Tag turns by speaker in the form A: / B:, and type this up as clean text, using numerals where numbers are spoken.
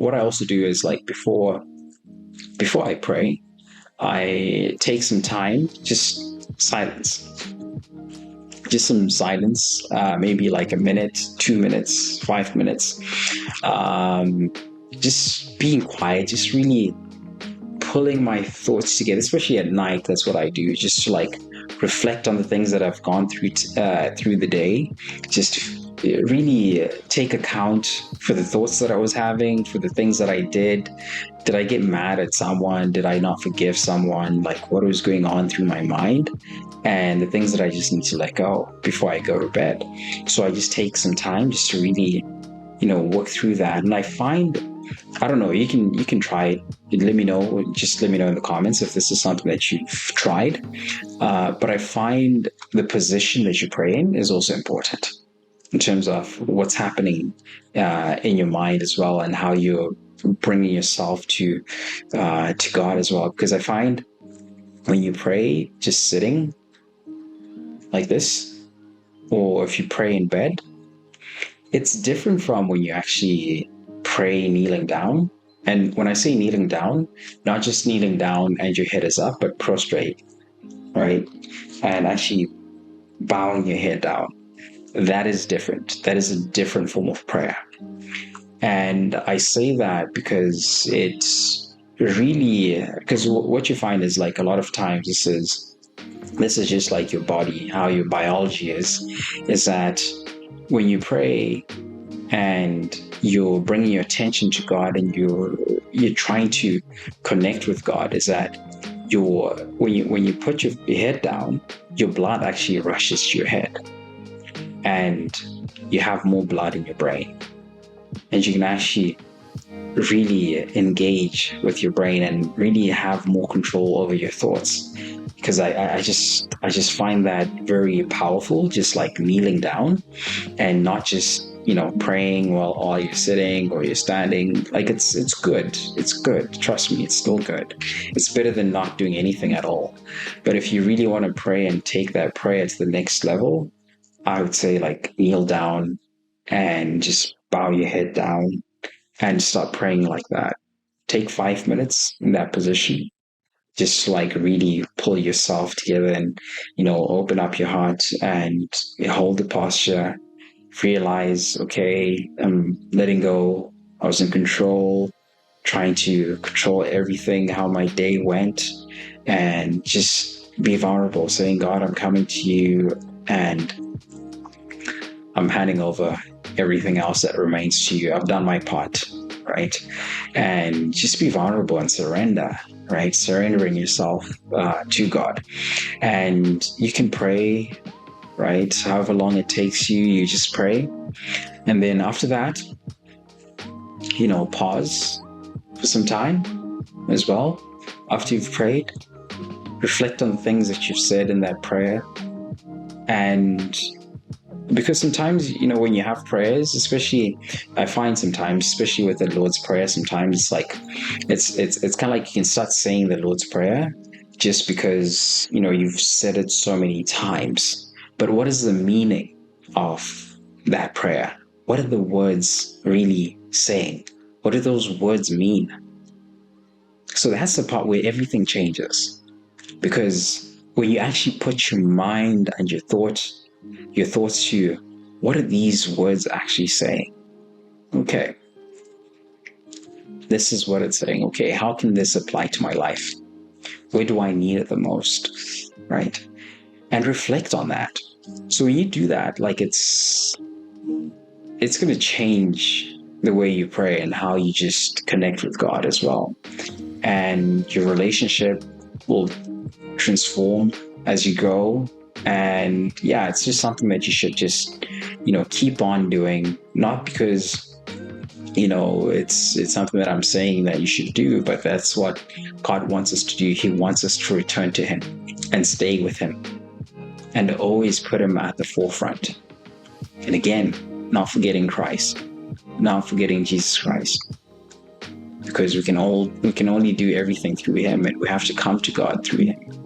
A: what I also do is like before I pray, I take some time, just some silence, maybe like a minute, 2 minutes, 5 minutes, just being quiet, just really pulling my thoughts together, especially at night. That's what I do, just to like reflect on the things that I've gone through through the day, just to really take account for the thoughts that I was having, for the things that I did. Did I get mad at someone? Did I not forgive someone? Like, what was going on through my mind? And the things that I just need to let go before I go to bed. So I just take some time just to really, work through that. And I find, I don't know, you can try it. Let me know. Just let me know in the comments if this is something that you've tried. But I find the position that you pray in is also important in terms of what's happening in your mind as well, and how you're bringing yourself to God as well. Because I find when you pray just sitting like this, or if you pray in bed, it's different from when you actually pray kneeling down. And when I say kneeling down, not just kneeling down and your head is up, but prostrate, right? And actually bowing your head down. That is different. That is a different form of prayer. And I say that because it's really, because what you find is like a lot of times this is just like your body, how your biology is that when you pray and you're bringing your attention to God and you're trying to connect with God, is that when you put your head down, your blood actually rushes to your head, and you have more blood in your brain, and you can actually really engage with your brain and really have more control over your thoughts. Because I just find that very powerful, just like kneeling down and not just praying while you're sitting or you're standing. Like it's good. It's good. Trust me, it's still good. It's better than not doing anything at all. But if you really want to pray and take that prayer to the next level, I would say like kneel down and just bow your head down and start praying like that. Take 5 minutes in that position. Just like really pull yourself together and, open up your heart and hold the posture. Realize, okay, I'm letting go. I was in control, trying to control everything, how my day went, and just be vulnerable, saying, God, I'm coming to you and I'm handing over everything else that remains to you. I've done my part, right? And just be vulnerable and surrender, right? Surrendering yourself to God. And you can pray, right? However long it takes you, you just pray. And then after that, pause for some time as well. After you've prayed, reflect on the things that you've said in that prayer. And because sometimes, when you have prayers, especially I find sometimes, especially with the Lord's Prayer, sometimes it's like, it's kind of like you can start saying the Lord's Prayer just because, you've said it so many times. But what is the meaning of that prayer? What are the words really saying? What do those words mean? So that's the part where everything changes. Because when you actually put your mind and your thoughts to, what are these words actually saying? Okay, this is what it's saying. Okay, how can this apply to my life? Where do I need it the most? Right? And reflect on that. So when you do that, like it's going to change the way you pray and how you just connect with God as well. And your relationship will transform as you go. And yeah, it's just something that you should just, keep on doing, not because, it's something that I'm saying that you should do, but that's what God wants us to do. He wants us to return to Him and stay with Him and always put Him at the forefront. And again, not forgetting Christ, not forgetting Jesus Christ, because we can only do everything through Him, and we have to come to God through Him.